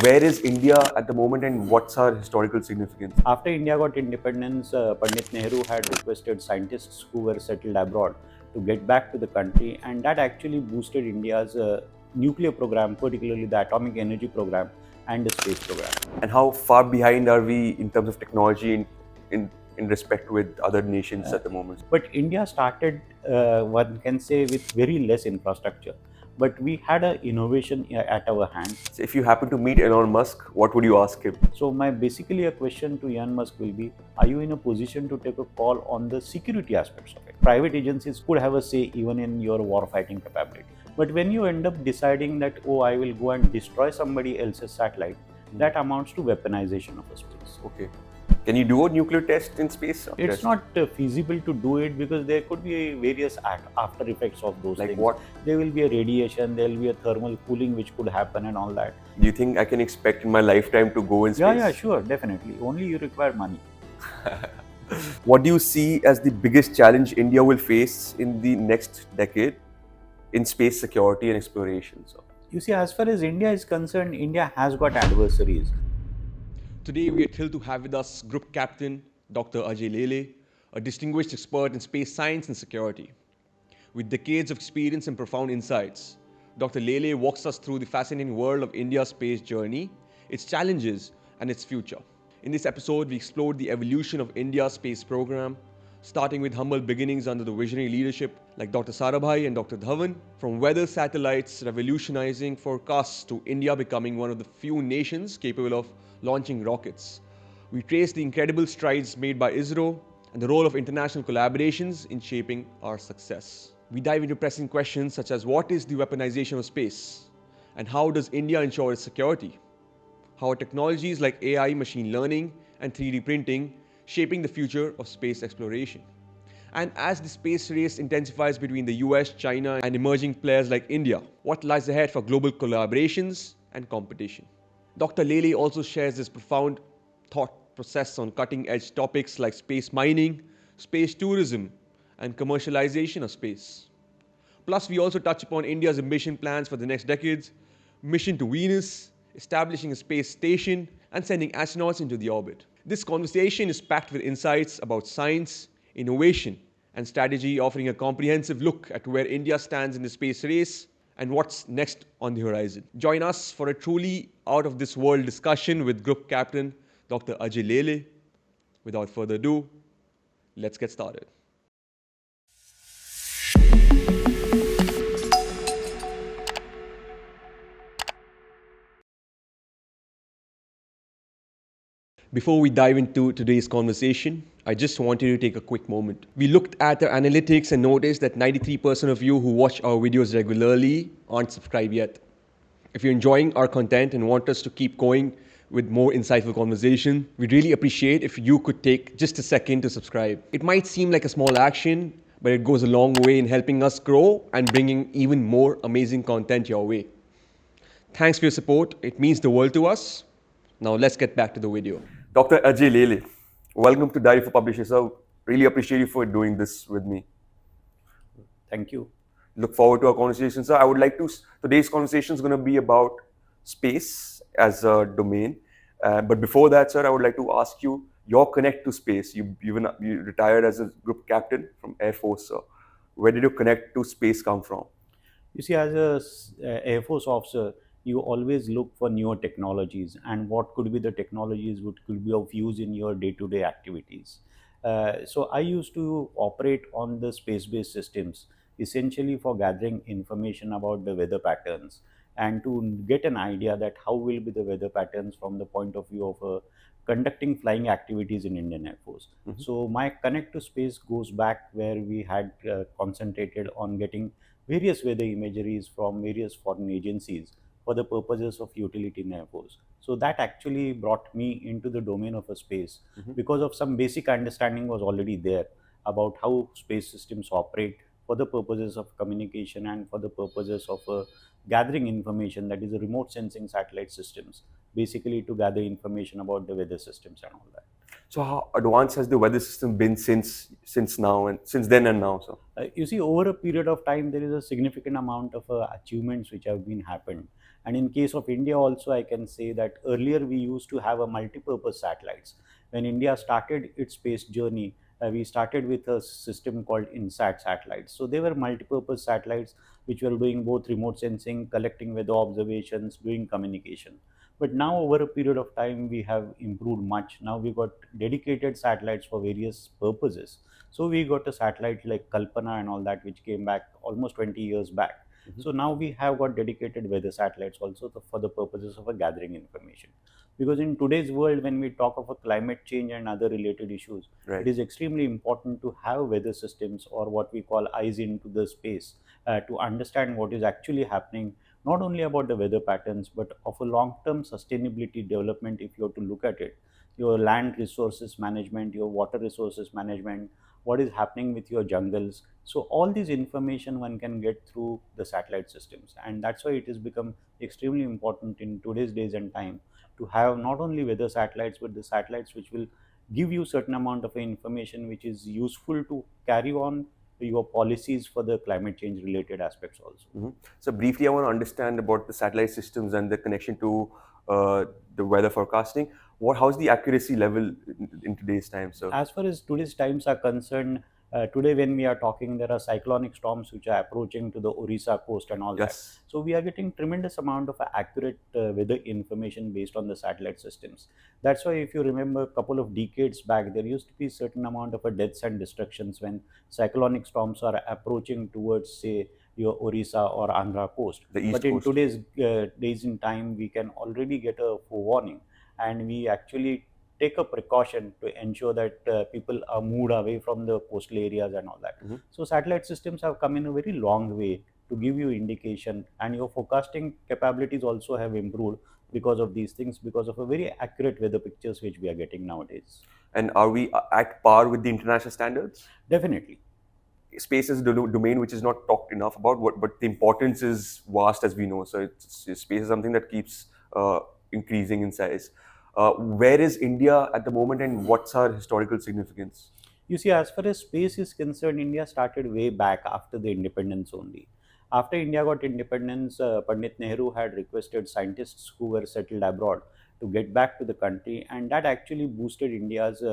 where is India at the moment and what's our historical significance? After India got independence, Pandit Nehru had requested scientists who were settled abroad to get back to the country, and that actually boosted India's nuclear program, particularly the atomic energy program and the space program. And how far behind are we in terms of technology in respect with other nations at the moment? But India started, one can say, with very less infrastructure. But we had an innovation at our hand. So if you happen to meet Elon Musk, what would you ask him? So my basically a question to Elon Musk will be: are you in a position to take a call on the security aspects of it? Private agencies could have a say even in your war fighting capability. But when you end up deciding that, oh, I will go and destroy somebody else's satellite, that amounts to weaponization of a space. Okay. Can you do a nuclear test in space? It's not feasible to do it because there could be various after effects of those Like things. what? There will be a radiation, there will be a thermal cooling which could happen and all that. Do you think I can expect in my lifetime to go in space? Yeah, sure, definitely. Only you require money. What do you see as the biggest challenge India will face in the next decade in space security and exploration? You see, as far as India is concerned, India has got adversaries. Today, we are thrilled to have with us Group Captain Dr. Ajay Lele, a distinguished expert in space science and security. With decades of experience and profound insights, Dr. Lele walks us through the fascinating world of India's space journey, its challenges, and its future. In this episode, we explored the evolution of India's space program, starting with humble beginnings under the visionary leadership like Dr. Sarabhai and Dr. Dhawan, from weather satellites revolutionizing forecasts to India becoming one of the few nations capable of launching rockets. We trace the incredible strides made by ISRO and the role of international collaborations in shaping our success. We dive into pressing questions such as what is the weaponization of space and how does India ensure its security? How are technologies like AI, machine learning, and 3D printing shaping the future of space exploration? And as the space race intensifies between the US, China, and emerging players like India, what lies ahead for global collaborations and competition? Dr. Lele also shares this profound thought process on cutting-edge topics like space mining, space tourism, and commercialization of space. Plus, we also touch upon India's ambition plans for the next decades, mission to Venus, establishing a space station, and sending astronauts into the orbit. This conversation is packed with insights about science, innovation, and strategy, offering a comprehensive look at where India stands in the space race and what's next on the horizon. Join us for a truly out-of-this-world discussion with Group Captain Dr. Ajay Lele. Without further ado, let's get started. Before we dive into today's conversation, I just wanted to take a quick moment. We looked at our analytics and noticed that 93% of you who watch our videos regularly aren't subscribed yet. If you're enjoying our content and want us to keep going with more insightful conversation, we'd really appreciate if you could take just a second to subscribe. It might seem like a small action, but it goes a long way in helping us grow and bringing even more amazing content your way. Thanks for your support. It means the world to us. Now let's get back to the video. Dr. Ajay Lele, welcome to Diary for Publishers. Sir, really appreciate you for doing this with me. Thank you. Look forward to our conversation, sir. I would like to. Today's conversation is going to be about space as a domain. But before that, sir, I would like to ask you your connect to space. You retired as a group captain from Air Force, sir. Where did your connect to space come from? You see, as a Air Force officer, you always look for newer technologies and what could be the technologies which could be of use in your day-to-day activities. So I used to operate on the space-based systems essentially for gathering information about the weather patterns and to get an idea that how will be the weather patterns from the point of view of conducting flying activities in Indian Air Force. So my connect to space goes back where we had concentrated on getting various weather imageries from various foreign agencies for the purposes of utility in Air Force. So that actually brought me into the domain of a space because of some basic understanding was already there about how space systems operate for the purposes of communication and for the purposes of gathering information, that is the remote sensing satellite systems, basically to gather information about the weather systems and all that. So how advanced has the weather system been since now and since then and now, sir? You see, over a period of time, there is a significant amount of achievements which have been happened. And in case of India also, I can say that earlier we used to have a multi-purpose satellites. When India started its space journey, we started with a system called INSAT satellites. So they were multi-purpose satellites which were doing both remote sensing, collecting weather observations, doing communication. But now, over a period of time, we have improved much. Now we got dedicated satellites for various purposes. So we got a satellite like Kalpana and all that, which came back almost 20 years back. Mhm. So now we have got dedicated weather satellites also for the purposes of gathering information. Because in today's world, when we talk of a climate change and other related issues, it Right. is extremely important to have weather systems, or what we call eyes into the space, to understand what is actually happening, not only about the weather patterns, but of a long term sustainability development. If you have to look at it, your land resources management, your water resources management, what is happening with your jungles. So all this information one can get through the satellite systems, and that's why it has become extremely important in today's days and time to have not only weather satellites, but the satellites which will give you certain amount of information which is useful to carry on your policies for the climate change related aspects also. Mhm. So briefly, I want to understand about the satellite systems and the connection to uh, the weather forecasting. How's the accuracy level in today's time, sir? As far as today's times are concerned, today when we are talking, there are cyclonic storms which are approaching to the Orissa coast and all that. Yes. So we are getting tremendous amount of accurate weather information based on the satellite systems. That's why, if you remember, a couple of decades back, there used to be certain amount of deaths and destructions when cyclonic storms are approaching towards, say, your Orissa or Andhra coast. The But East in Coast. today's days in time, we can already get a forewarning, and we actually take a precaution to ensure that people are moved away from the coastal areas and all that. Mhm. So satellite systems have come in a very long way to give you indication, and your forecasting capabilities also have improved because of these things, because of a very accurate weather pictures which we are getting nowadays. And are we at par with the international standards? Definitely. Space is a domain which is not talked enough about, but the importance is vast, as we know. So space is something that keeps increasing in size. Where is India at the moment, and what's our historical significance? You see, as far as space is concerned, India started way back after the independence only. After India got independence, Pandit Nehru had requested scientists who were settled abroad to get back to the country, and that actually boosted India's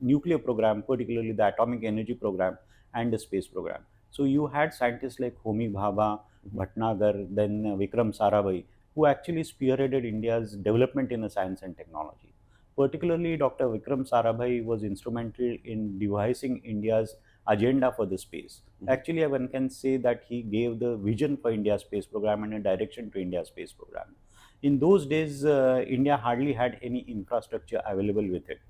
nuclear program, particularly the atomic energy program and the space program. So you had scientists like Homi Bhabha, Mhm. Bhatnagar, then Vikram Sarabhai, who actually spearheaded India's development in the science and technology. Particularly, Dr. Vikram Sarabhai was instrumental in devising India's agenda for the space. Mhm. Actually, one can say that he gave the vision for India's space program and a direction to India's space program. In those days, India hardly had any infrastructure available with it.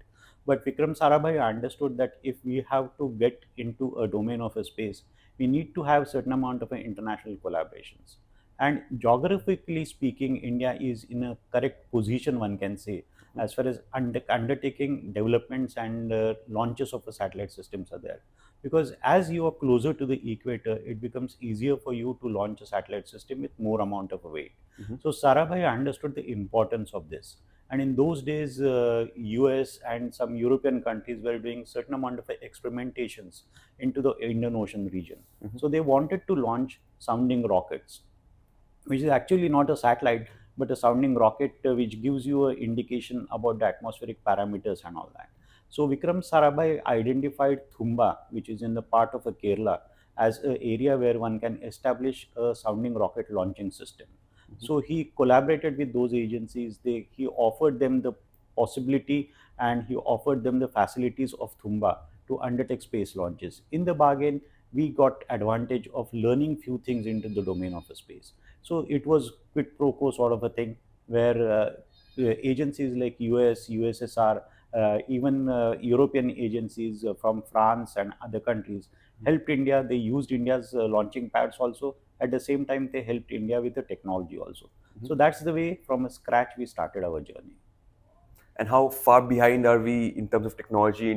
But Vikram Sarabhai understood that if we have to get into a domain of a space, we need to have certain amount of international collaborations. And geographically speaking, India is in a correct position, one can say, as far as undertaking developments and launches of the satellite systems are there. Because as you are closer to the equator, it becomes easier for you to launch a satellite system with more amount of weight. Mhm. So Sarabhai understood the importance of this. And in those days, US and some European countries were doing certain amount of experimentations into the Indian Ocean region. Mhm. So they wanted to launch sounding rockets, which is actually not a satellite but a sounding rocket, which gives you an indication about the atmospheric parameters and all that. So Vikram Sarabhai identified Thumba, which is in the part of Kerala, as an area where one can establish a sounding rocket launching system. Mhm. So he collaborated with those agencies. He offered them the possibility, and he offered them the facilities of Thumba to undertake space launches. In the bargain, we got advantage of learning few things into the domain of a space. So it was quid pro quo sort of a thing, where agencies like US, USSR, even European agencies from France and other countries helped India. They used India's launching pads also. At the same time, they helped India with the technology also. Mhm. So that's the way from scratch we started our journey. And how far behind are we in terms of technology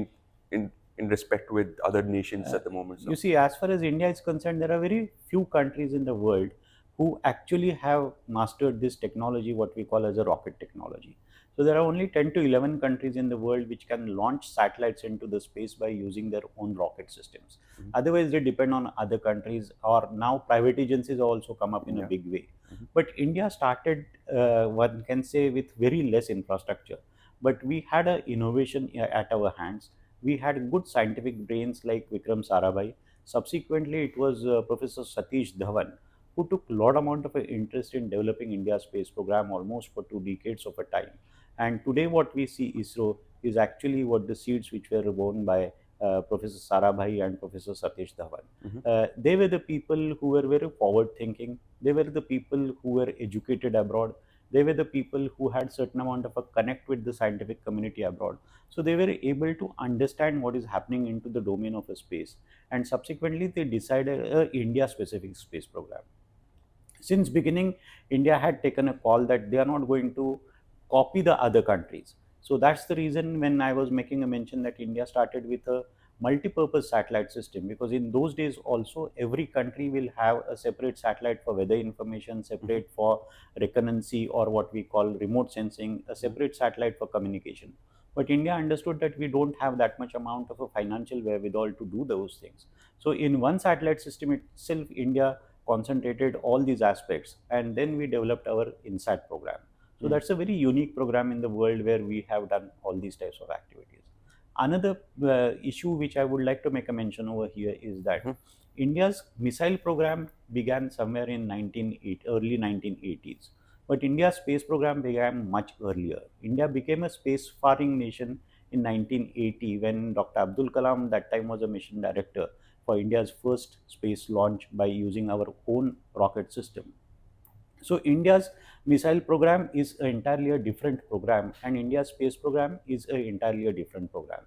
in, in respect with other nations Uh, at the moment, sir? you see, as far as India is concerned, there are very few countries in the world who actually have mastered this technology, what we call as a rocket technology. So there are only 10 to 11 countries in the world which can launch satellites into the space by using their own rocket systems. Mhm. Otherwise, they depend on other countries, or now private agencies also come up in a Yeah. big way. Mhm. But India started, one can say, with very less infrastructure. But we had an innovation at our hands. We had good scientific brains like Vikram Sarabhai. Subsequently, it was Professor Satish Dhawan who took a lot amount of interest in developing India's space program almost for 2 decades of a time. And today, what we see ISRO is actually what the seeds which were born by Professor Sarabhai and Professor Satish Dhawan. Mhm. They were the people who were very forward thinking. They were the people who were educated abroad. They were the people who had certain amount of a connect with the scientific community abroad. So they were able to understand what is happening into the domain of a space. And subsequently, they decided a India specific space program. Since beginning, India had taken a call that they are not going to copy the other countries. So that's the reason when I was making a mention that India started with a multi-purpose satellite system, because in those days also every country will have a separate satellite for weather information, Mhm. separate for reconnancy or what we call remote sensing, a Mhm. separate satellite for communication. But India understood that we don't have that much amount of a financial wherewithal to do those things. So in one satellite system itself, India concentrated all these aspects, and then we developed our INSAT program. So Mm. that's a very unique program in the world where we have done all these types of activities. Another issue which I would like to make a mention over here is that Mhm. India's missile program began somewhere in early 1980s, but India's space program began much earlier. India became a space-faring nation in 1980 when Dr. Abdul Kalam, that time was a mission director, for India's first space launch by using our own rocket system. So India's missile program is entirely a different program, and India's space program is entirely a different program.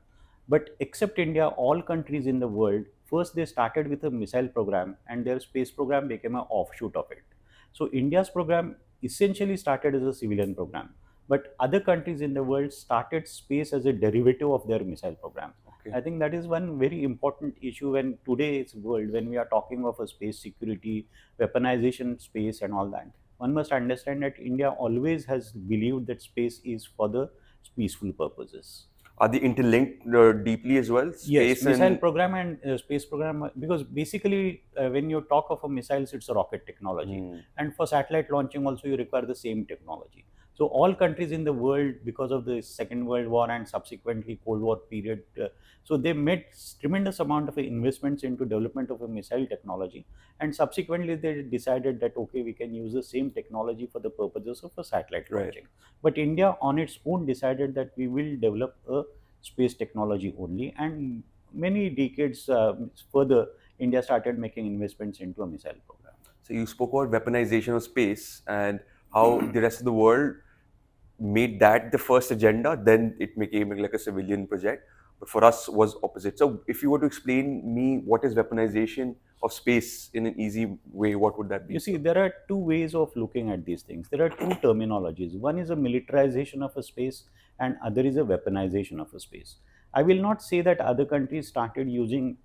But except India, all countries in the world, first they started with a missile program, and their space program became an offshoot of it. So India's program essentially started as a civilian program, but other countries in the world started space as a derivative of their missile program. Okay. I think that is one very important issue when today's world, when we are talking of a space security, weaponization space and all that, one must understand that India always has believed that space is for the peaceful purposes. Are they interlinked deeply as well? Yes, Space missile and program and space program, because basically when you talk of a missiles, it's a rocket technology. mm, And for satellite launching also, you require the same technology. So all countries in the world, because of the Second World War and subsequently Cold War period, so they made tremendous amount of investments into development of a missile technology. And subsequently, they decided that, okay, we can use the same technology for the purposes of a satellite right. launching. But India on its own decided that we will develop a space technology only, and many decades further, India started making investments into a missile program. So you spoke about weaponization of space and how the rest of the world made that the first agenda, then it became like a civilian project. But for us was opposite. So if you were to explain me what is weaponization of space in an easy way, what would that You be, see, sir? there are two ways of looking at these things. There are two terminologies. One is a militarization of a space, and other is a weaponization of a space. I will not say that other countries started using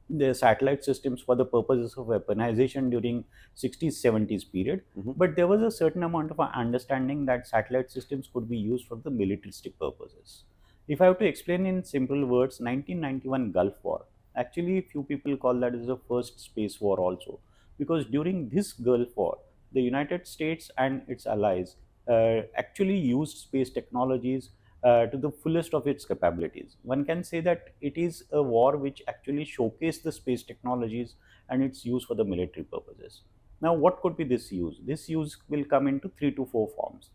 their satellite systems for the purposes of weaponization during 60s 70s period, Hmm. but there was a certain amount of understanding that satellite systems could be used for the militaristic purposes. If I have to explain in simple words, 1991 Gulf War, actually few people call that as the first space war also, because during this Gulf War, the United States and its allies actually used space technologies to the fullest of its capabilities. One can say that it is a war which actually showcased the space technologies and its use for the military purposes. Now, what could be this use? This use will come into three to four forms.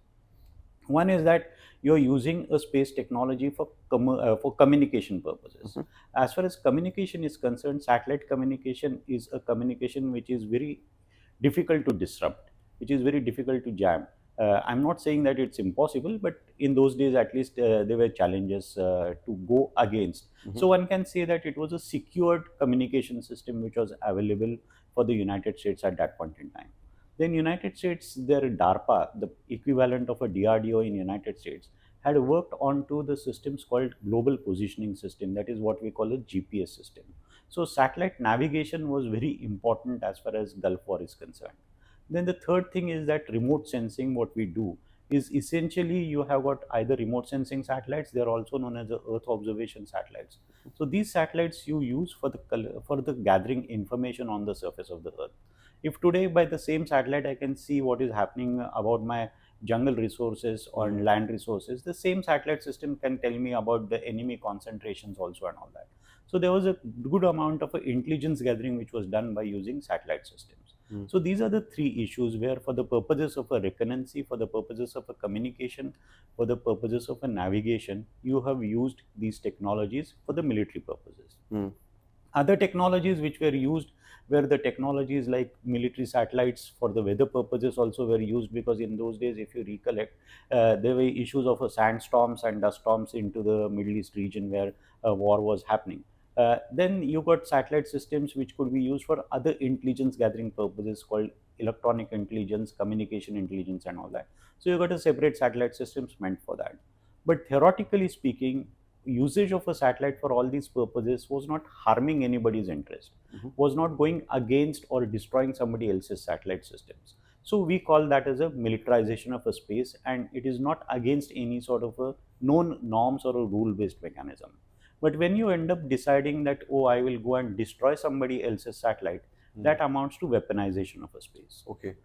One is that you're using a space technology for for communication purposes. Hmm. As far as communication is concerned, satellite communication is a communication which is very difficult to disrupt, which is very difficult to jam. I'm not saying that it's impossible, but in those days, at least, there were challenges to go against. Hmm. So one can say that it was a secured communication system which was available for the United States at that point in time. Then United States, their DARPA, the equivalent of a DRDO in United States, had worked onto the systems called Global Positioning System. That is what we call a GPS system. So satellite navigation was very important as far as Gulf War is concerned. Then the third thing is that remote sensing, what we do is essentially you have got either remote sensing satellites, they are also known as the Earth observation satellites. So these satellites you use for the gathering information on the surface of the Earth. If today by the same satellite I can see what is happening about my jungle resources or Mhm. land resources, the same satellite system can tell me about the enemy concentrations also and all that. So there was a good amount of intelligence gathering which was done by using satellite systems. Mm. So these are the three issues where, for the purposes of a recurrency, for the purposes of a communication, for the purposes of a navigation, you have used these technologies for the military purposes. Mm. Other technologies which were used were the technologies like military satellites for the weather purposes also were used, because in those days, if you recollect, there were issues of sandstorms and dust storms into the Middle East region where a war was happening. Then you got satellite systems which could be used for other intelligence gathering purposes called electronic intelligence, communication intelligence, and all that. So you got a separate satellite systems meant for that. But theoretically speaking, usage of a satellite for all these purposes was not harming anybody's interest, Mhm. was not going against or destroying somebody else's satellite systems. So we call that as a militarization of a space, and it is not against any sort of a known norms or a rule based mechanism. But when you end up deciding that, oh, I will go and destroy somebody else's satellite, Mm. that amounts to weaponization of a space. Okay.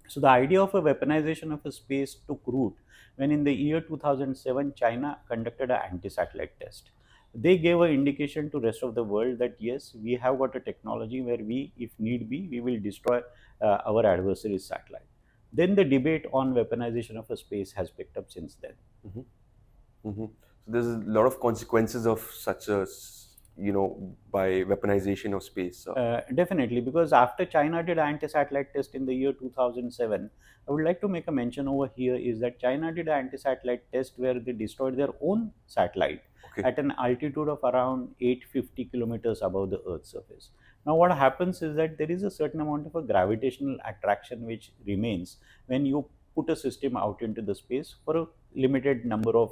So the idea of a weaponization of a space took root when in the year 2007 China conducted an anti-satellite test. They gave an indication to rest of the world that yes, we have got a technology where we, if need be, we will destroy our adversary's satellite. Then the debate on weaponization of a space has picked up since then. Mhm. Mhm. So there's a lot of consequences of such a, by weaponization of space. Definitely, because after China did anti-satellite test in the year 2007, I would like to make a mention over here is that China did an anti-satellite test where they destroyed their own satellite Okay. at an altitude of around 850 kilometers above the Earth's surface. Now, what happens is that there is a certain amount of a gravitational attraction which remains when you put a system out into the space for a limited number of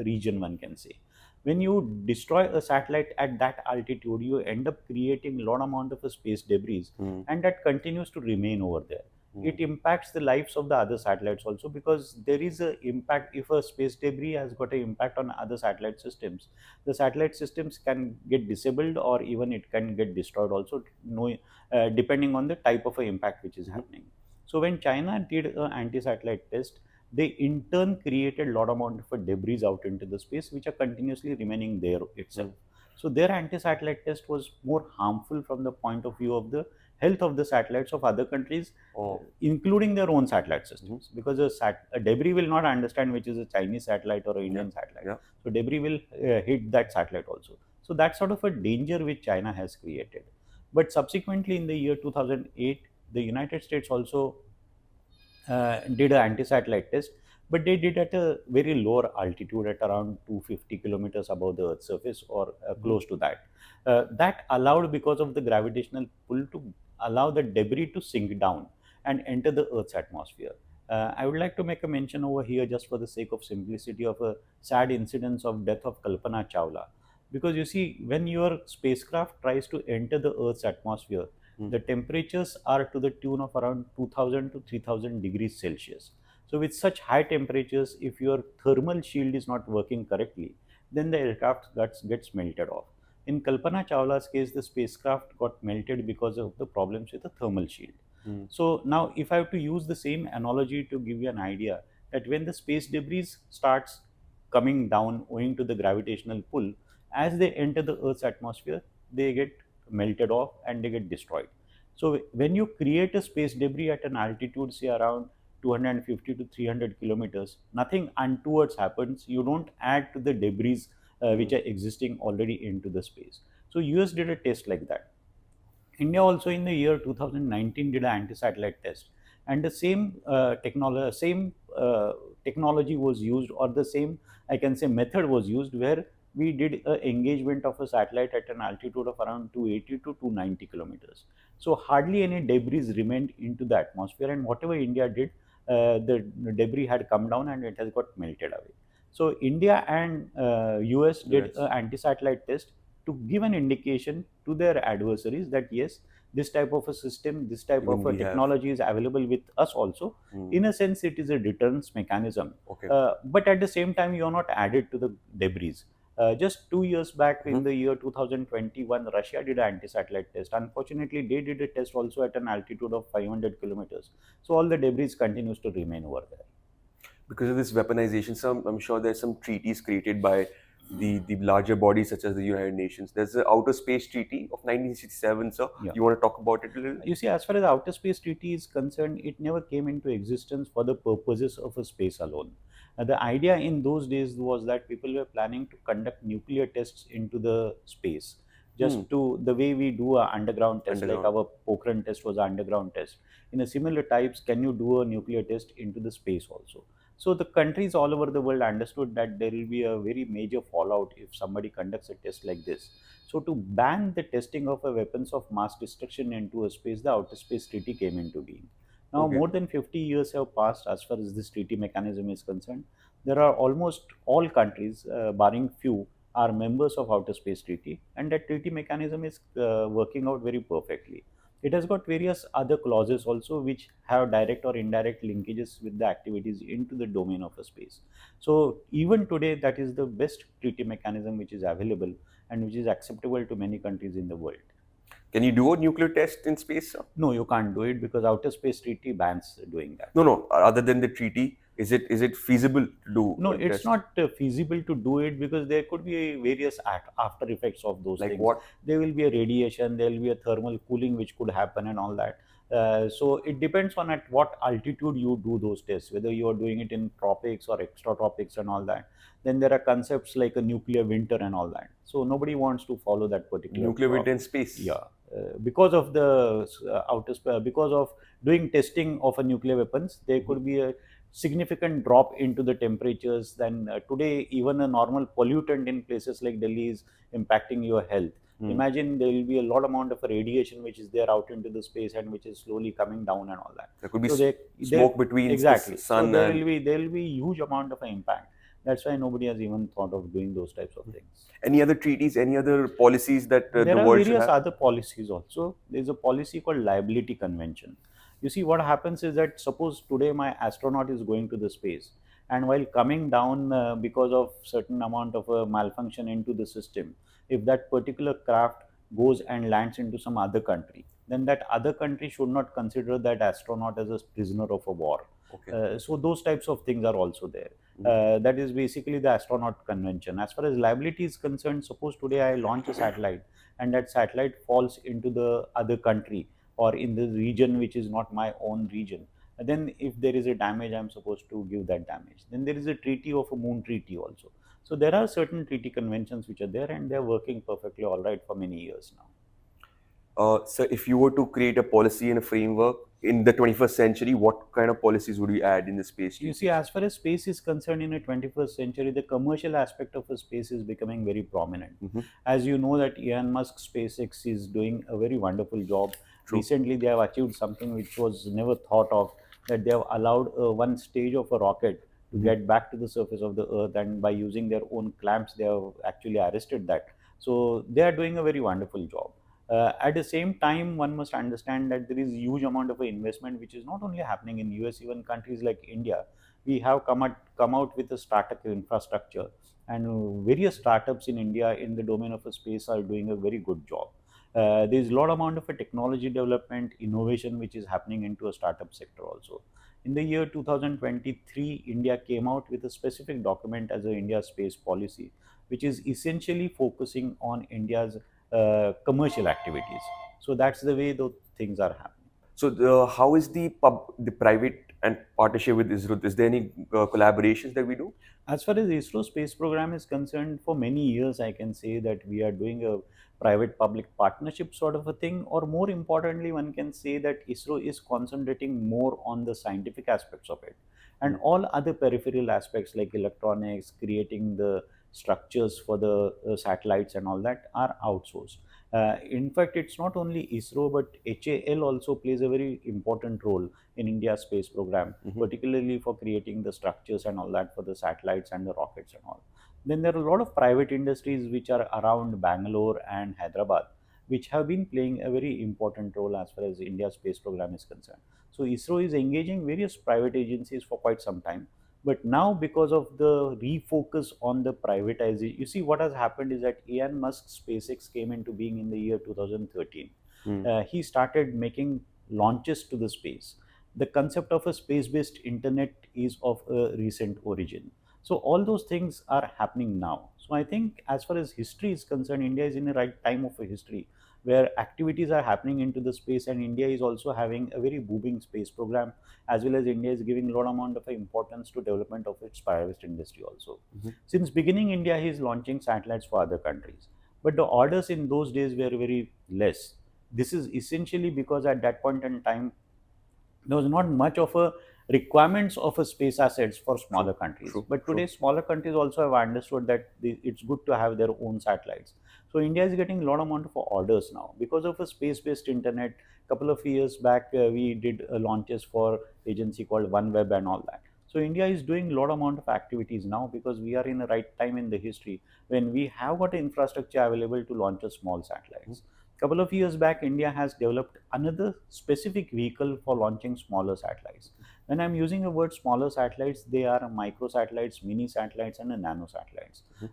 region, one can say. When you destroy a satellite at that altitude, you end up creating a lot amount of a space debris, Mm. and that continues to remain over there. Mm. It impacts the lives of the other satellites also, because there is a impact. If a space debris has got an impact on other satellite systems, the satellite systems can get disabled or even it can get destroyed also, no, depending on the type of a impact which is Mhm. happening. So when China did an anti-satellite test, they in turn created a lot amount of debris out into the space which are continuously remaining there itself. Mm. So their anti-satellite test was more harmful from the point of view of the health of the satellites of other countries, Oh. including their own satellite Mhm. systems, because a debris will not understand which is a Chinese satellite or an Yeah. Indian satellite. Yeah. So debris will hit that satellite also. So that's sort of a danger which China has created. But subsequently in the year 2008, the United States also did an anti-satellite test, but they did at a very lower altitude at around 250 kilometers above the Earth's surface or Mhm. close to that. That allowed, because of the gravitational pull, to allow the debris to sink down and enter the Earth's atmosphere. I would like to make a mention over here, just for the sake of simplicity, of a sad incidence of death of Kalpana Chawla. Because you see, when your spacecraft tries to enter the Earth's atmosphere, Mm. the temperatures are to the tune of around 2000 to 3000 degrees Celsius. So, with such high temperatures, if your thermal shield is not working correctly, then the aircraft gets melted off. In Kalpana Chawla's case, the spacecraft got melted because of the problems with the thermal shield. Mm. So, now if I have to use the same analogy to give you an idea, that when the space debris starts coming down owing to the gravitational pull, as they enter the Earth's atmosphere, they get melted off and they get destroyed. So when you create a space debris at an altitude, say around 250 to 300 kilometers, nothing untowards happens. You don't add to the debris which Mm. are existing already into the space. So US did a test like that. India also in the year 2019 did an anti-satellite test, and the same technology was used, or the same, I can say, method was used, where we did a engagement of a satellite at an altitude of around 280 to 290 kilometers. So hardly any debris remained into the atmosphere, and whatever India did, the debris had come down and it has got melted away. So India and US did US. an anti-satellite test to give an indication to their adversaries that yes, this type of a system, this type Even of a we have. technology is available with us also. Hmm. In a sense, it is a deterrence mechanism. Okay. But at the same time, you are not added to the debris. Just 2 years back, in Mhm. the year 2021, Russia did an anti-satellite test. Unfortunately, they did a test also at an altitude of 500 kilometers. So all the debris continues to remain over there. Because of this weaponization, I'm sure there's some treaties created by the larger bodies such as the United Nations. There's the Outer Space Treaty of 1967, sir. Yeah. You want to talk about it a little? You see, as far as outer space treaty is concerned, it never came into existence for the purposes of a space alone. The idea in those days was that people were planning to conduct nuclear tests into the space, Hmm. just to the way we do a underground test, like Underground. our Pokhran test was an underground test. In a similar types, can you do a nuclear test into the space also? So the countries all over the world understood that there will be a very major fallout if somebody conducts a test like this. So to ban the testing of a weapons of mass destruction into a space, the Outer Space Treaty came into being. Now, Okay. more than 50 years have passed as far as this treaty mechanism is concerned. There are almost all countries, barring few, are members of Outer Space Treaty, and that treaty mechanism is working out very perfectly. It has got various other clauses also which have direct or indirect linkages with the activities into the domain of a space. So even today, that is the best treaty mechanism which is available and which is acceptable to many countries in the world. Can you do a nuclear test in space, sir? No, you can't do it because outer space treaty bans doing that. No, no. Other than the treaty, is it feasible to do No, a it's test? not feasible to do it because there could be various after effects of those Like things. what? There will be a radiation, there will be a thermal cooling which could happen and all that. So it depends on at what altitude you do those tests, whether you are doing it in tropics or extra tropics and all that. Then there are concepts like a nuclear winter and all that. So nobody wants to follow that particular. Nuclear winter in space. Yeah, because of the because of doing testing of a nuclear weapons, there Mhm. could be a significant drop into the temperatures. Then today, even a normal pollutant in places like Delhi is impacting your health. Hmm. Imagine there will be a lot amount of radiation which is there out into the space and which is slowly coming down and all that. There could be So they smoke between the exactly. So sun and. there will be huge amount of impact. That's why nobody has even thought of doing those types of things. Any other treaties, any other policies that There the are world should various have? other policies also. There's a policy called liability convention. You see, what happens is that suppose today my astronaut is going to the space, and while coming down because of certain amount of malfunction into the system, if that particular craft goes and lands into some other country, then that other country should not consider that astronaut as a prisoner of a war. Okay. So those types of things are also there. Mhm. That is basically the astronaut convention. As far as liability is concerned, suppose today I launch a satellite and that satellite falls into the other country or in the region which is not my own region, then if there is a damage, I'm supposed to give that damage. Then there is a treaty of a moon treaty also. So there are certain treaty conventions which are there and they're working perfectly all right for many years now. So if you were to create a policy and a framework in the 21st century, what kind of policies would you add in the space You see, treaties? as far as space is concerned in the 21st century, the commercial aspect of a space is becoming very prominent. Hmm. As you know that Elon Musk SpaceX is doing a very wonderful job. True. Recently, they have achieved something which was never thought of, that they have allowed one stage of a rocket to Hmm. get back to the surface of the earth, and by using their own clamps, they have actually arrested that. So they are doing a very wonderful job. At the same time, one must understand that there is huge amount of investment which is not only happening in US, even countries like India. We have come out with a startup infrastructure, and various startups in India in the domain of a space are doing a very good job. There is a lot amount of a technology development innovation which is happening into a startup sector also. In the year 2023, India came out with a specific document as a India space policy, which is essentially focusing on India's commercial activities. So that's the way the things are happening. So how is the private and partnership with ISRO? Is there any collaborations that we do? As far as ISRO space program is concerned, for many years I can say that we are doing a private-public partnership sort of a thing, or more importantly, one can say that ISRO is concentrating more on the scientific aspects of it, and Mhm. all other peripheral aspects like electronics, creating the structures for the satellites and all that are outsourced. In fact, it's not only ISRO but HAL also plays a very important role in India's space program, Mhm. particularly for creating the structures and all that for the satellites and the rockets and all. Then there are a lot of private industries which are around Bangalore and Hyderabad. which have been playing a very important role as far as India's space program is concerned. So ISRO is engaging various private agencies for quite some time. But now, because of the refocus on the privatization, you see what has happened is that Elon Musk's SpaceX came into being in the year 2013. Hmm. He started making launches to the space. The concept of a space-based internet is of a recent origin. So all those things are happening now. So I think, as far as history is concerned, India is in the right time of a history where activities are happening into the space, and India is also having a very booming space program, as well as India is giving a lot amount of importance to development of its private industry also. Mhm. Since beginning, India is launching satellites for other countries, but the orders in those days were very less. This is essentially because at that point in time there was not much of a requirements of a space assets for smaller True, countries. true, But today true. smaller countries also have understood that it's good to have their own satellites. So India is getting a lot amount of orders now because of a space based internet. Couple of years back, we did launches for agency called OneWeb and all that. So India is doing a lot amount of activities now because we are in the right time in the history when we have got infrastructure available to launch a small Mhm. satellites. Couple of years back, India has developed another specific vehicle for launching smaller satellites. When I'm using the word smaller satellites, they are micro satellites, mini satellites, and a nano satellites. Mhm.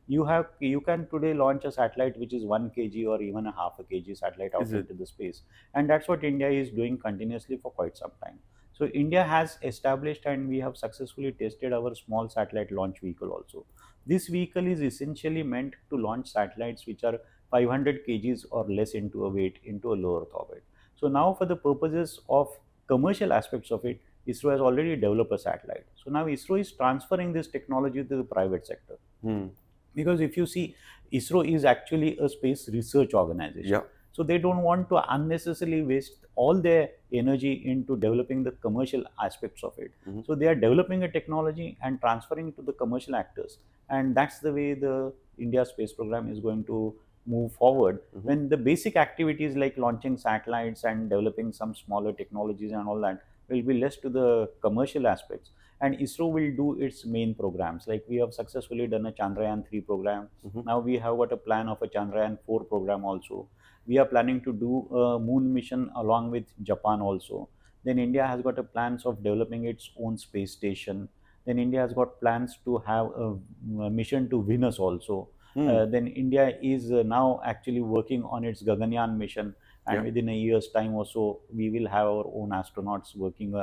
You can today launch a satellite which is 1 kg or even a half a kg satellite Is out it? into the space, and that's what India is doing continuously for quite some time. So India has established and we have successfully tested our small satellite launch vehicle also. This vehicle is essentially meant to launch satellites which are 500 kgs or less into a weight into a low Earth orbit. So now, for the purposes of commercial aspects of it, ISRO has already developed a satellite. So now ISRO is transferring this technology to the private sector, Hmm. because if you see, ISRO is actually a space research organization. Yeah. So they don't want to unnecessarily waste all their energy into developing the commercial aspects of it. Mhm. So they are developing a technology and transferring it to the commercial actors, and that's the way the India space program is going to move forward, Mhm. when the basic activities like launching satellites and developing some smaller technologies and all that will be less to the commercial aspects, and ISRO will do its main programs. Like we have successfully done a Chandrayaan 3 program. Mhm. Now we have got a plan of a Chandrayaan 4 program also. We are planning to do a moon mission along with Japan also. Then India has got a plans of developing its own space station. Then India has got plans to have a mission to Venus also. Hmm. Then India is now actually working on its Gaganyaan mission, and Yeah. within a year's time or so, we will have our own astronauts working,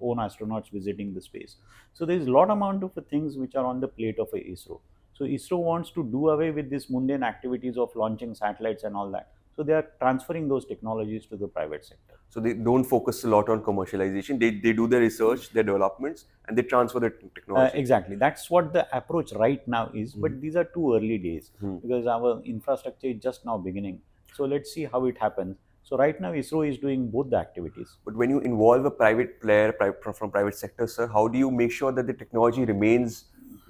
own astronauts visiting the space. So there is a lot amount of things which are on the plate of a ISRO. So ISRO wants to do away with this mundane activities of launching satellites and all that. So they are transferring those technologies to the private sector. So they don't focus a lot on commercialization. They do their research, their developments, and they transfer the technology. Exactly. That's what the approach right now is. Mhm. But these are too early days Hmm. because our infrastructure is just now beginning. So let's see how it happens. So right now, ISRO is doing both the activities. But when you involve a private player from private sector, sir, how do you make sure that the technology remains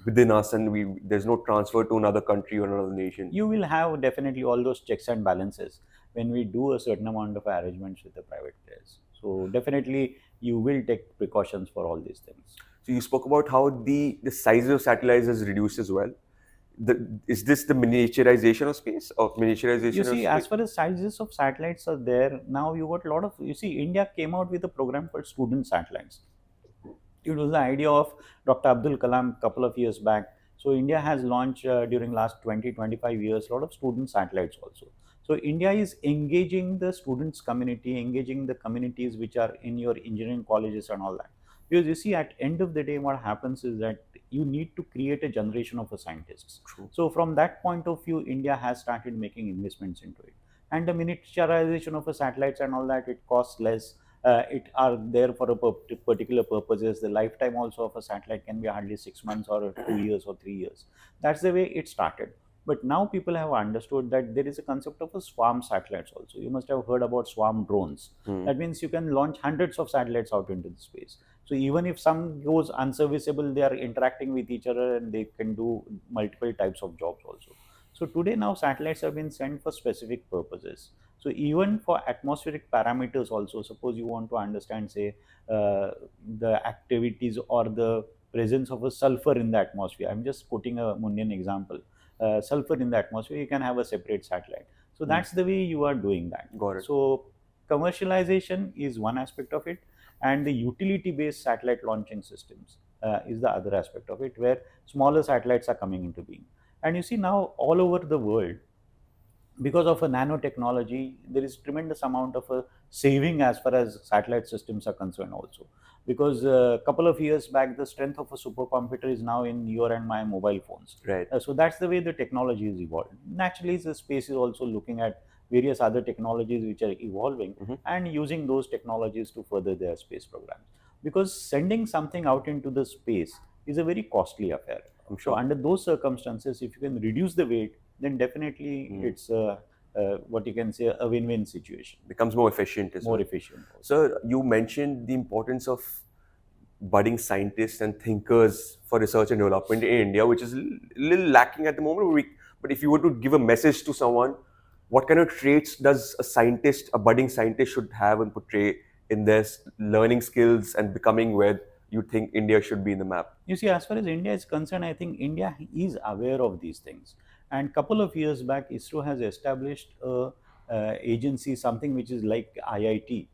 within us and there's no transfer to another country or another nation? You will have definitely all those checks and balances when we do a certain amount of arrangements with the private players. So definitely, you will take precautions for all these things. So you spoke about how the size of satellites has reduced as well. Is this the miniaturization of space or You miniaturization of see, space? as far as sizes of satellites are there, now you got a lot of. You see, India came out with a program called student satellites. It was the idea of Dr. Abdul Kalam a couple of years back. So India has launched during last 20-25 years a lot of student satellites also. So India is engaging the students community, engaging the communities which are in your engineering colleges and all that. Because you see, at end of the day, what happens is that you need to create a generation of scientists. True. So from that point of view, India has started making investments into it. And the miniaturization of a satellites and all that, it costs less. It are there for a particular purposes. The lifetime also of a satellite can be hardly 6 months or 2 years or 3 years. That's the way it started. But now people have understood that there is a concept of a swarm satellites also. You must have heard about swarm drones. Hmm. That means you can launch hundreds of satellites out into the space. So even if some goes unserviceable, they are interacting with each other and they can do multiple types of jobs also. So today now satellites have been sent for specific purposes. So even for atmospheric parameters also, suppose you want to understand, say, the activities or the presence of a sulfur in the atmosphere. I'm just quoting a mundane example. Sulfur in the atmosphere, you can have a separate satellite. So that's the way you are doing that. Got it. So commercialization is one aspect of it, and the utility based satellite launching systems is the other aspect of it, where smaller satellites are coming into being. And you see now all over the world, because of a nanotechnology, there is tremendous amount of a saving as far as satellite systems are concerned also. Because a couple of years back, the strength of a supercomputer is now in your and my mobile phones. Right. So that's the way the technology is evolved. Naturally, the space is also looking at various other technologies which are evolving and using those technologies to further their space programs. Because sending something out into the space is a very costly affair. I'm So sure. under those circumstances, if you can reduce the weight, then definitely it's what you can say a win-win situation, Becomes more efficient as more well. efficient. So you mentioned the importance of budding scientists and thinkers for research and development in India, which is a little lacking at the moment. But if you were to give a message to someone, what kind of traits does a scientist, a budding scientist, should have and portray in their learning skills and becoming where you think India should be in the map? You see, as far as India is concerned, I think India is aware of these things. And couple of years back, ISRO has established a agency, something which is like IIT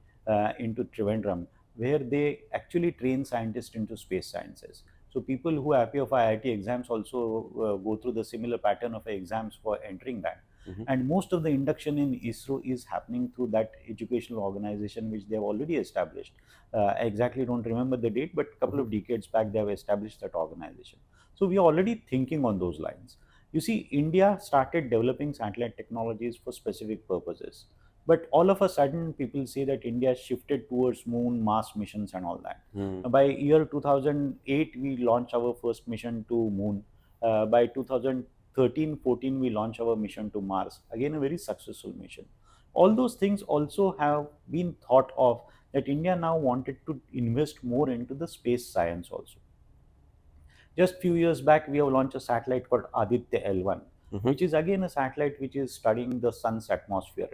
into Trivandrum, where they actually train scientists into space sciences. So people who appear for IIT exams also go through the similar pattern of exams for entering that. And most of the induction in ISRO is happening through that educational organization which they have already established. I exactly don't remember the date, but a couple of decades back they have established that organization. So we are already thinking on those lines. You see, India started developing satellite technologies for specific purposes. But all of a sudden, people say that India shifted towards moon, Mars missions, and all that. By year 2008, we launched our first mission to moon. By 2013-14, we launched our mission to Mars. Again, a very successful mission. All those things also have been thought of, that India now wanted to invest more into the space science also. Just few years back, we have launched a satellite called Aditya L1, which is again a satellite which is studying the sun's atmosphere.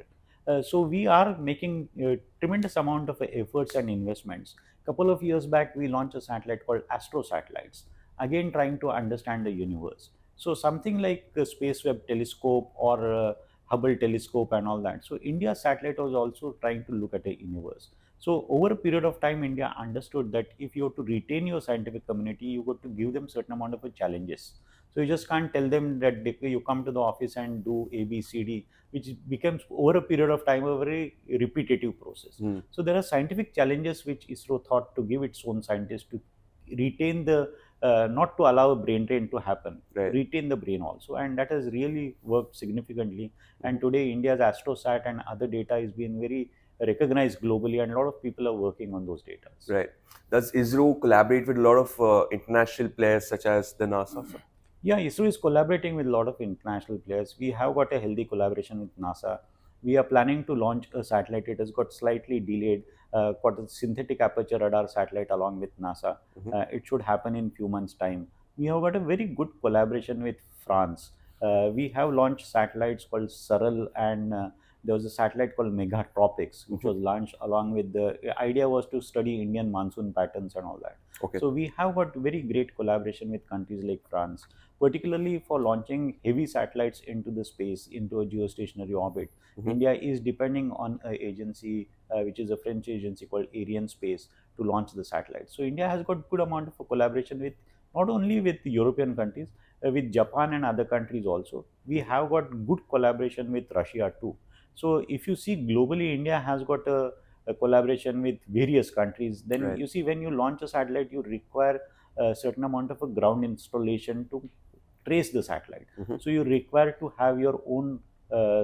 So we are making a tremendous amount of efforts and investments. Couple of years back, we launched a satellite called Astro Satellites, again trying to understand the universe. So something like the Space Webb Telescope or Hubble Telescope and all that. So India's satellite was also trying to look at the universe. So over a period of time, India understood that if you have to retain your scientific community, you got to give them certain amount of challenges. So you just can't tell them that you come to the office and do A, B, C, D, which becomes over a period of time a very repetitive process. So there are scientific challenges which ISRO thought to give its own scientists to retain the not to allow a brain drain to happen, Right. retain the brain also, and that has really worked significantly. And today, India's Astrosat and other data is being very recognized globally, and a lot of people are working on those data. Right. Does ISRO collaborate with a lot of international players such as the NASA? Sir? Yeah, ISRO is collaborating with a lot of international players. We have got a healthy collaboration with NASA. We are planning to launch a satellite. It has got slightly delayed, got a synthetic aperture radar satellite along with NASA. It should happen in few months' time. We have got a very good collaboration with France. We have launched satellites called Saral, and there was a satellite called Megatropics, which was launched along with the idea was to study Indian monsoon patterns and all that. Okay. So we have got very great collaboration with countries like France, particularly for launching heavy satellites into the space, into a geostationary orbit. India is depending on an agency, which is a French agency called Arianespace, to launch the satellites. So India has got good amount of collaboration with not only with European countries, with Japan and other countries also. We have got good collaboration with Russia too. So if you see globally, India has got a collaboration with various countries. Then Right. you see when you launch a satellite, you require a certain amount of a ground installation to trace the satellite. So you require to have your own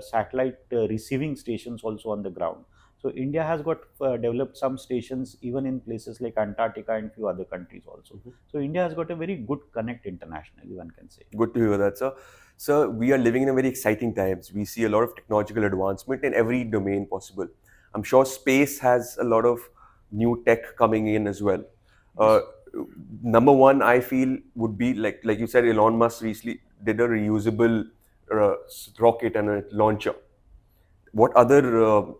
satellite receiving stations also on the ground. So India has got developed some stations even in places like Antarctica and few other countries also. So India has got a very good connect internationally, one can say. Good to hear that, sir. Sir, we are living in a very exciting times. We see a lot of technological advancement in every domain possible. I'm sure space has a lot of new tech coming in as well. Uh, Number one, I feel would be like you said, Elon Musk recently did a reusable rocket and a launcher. What other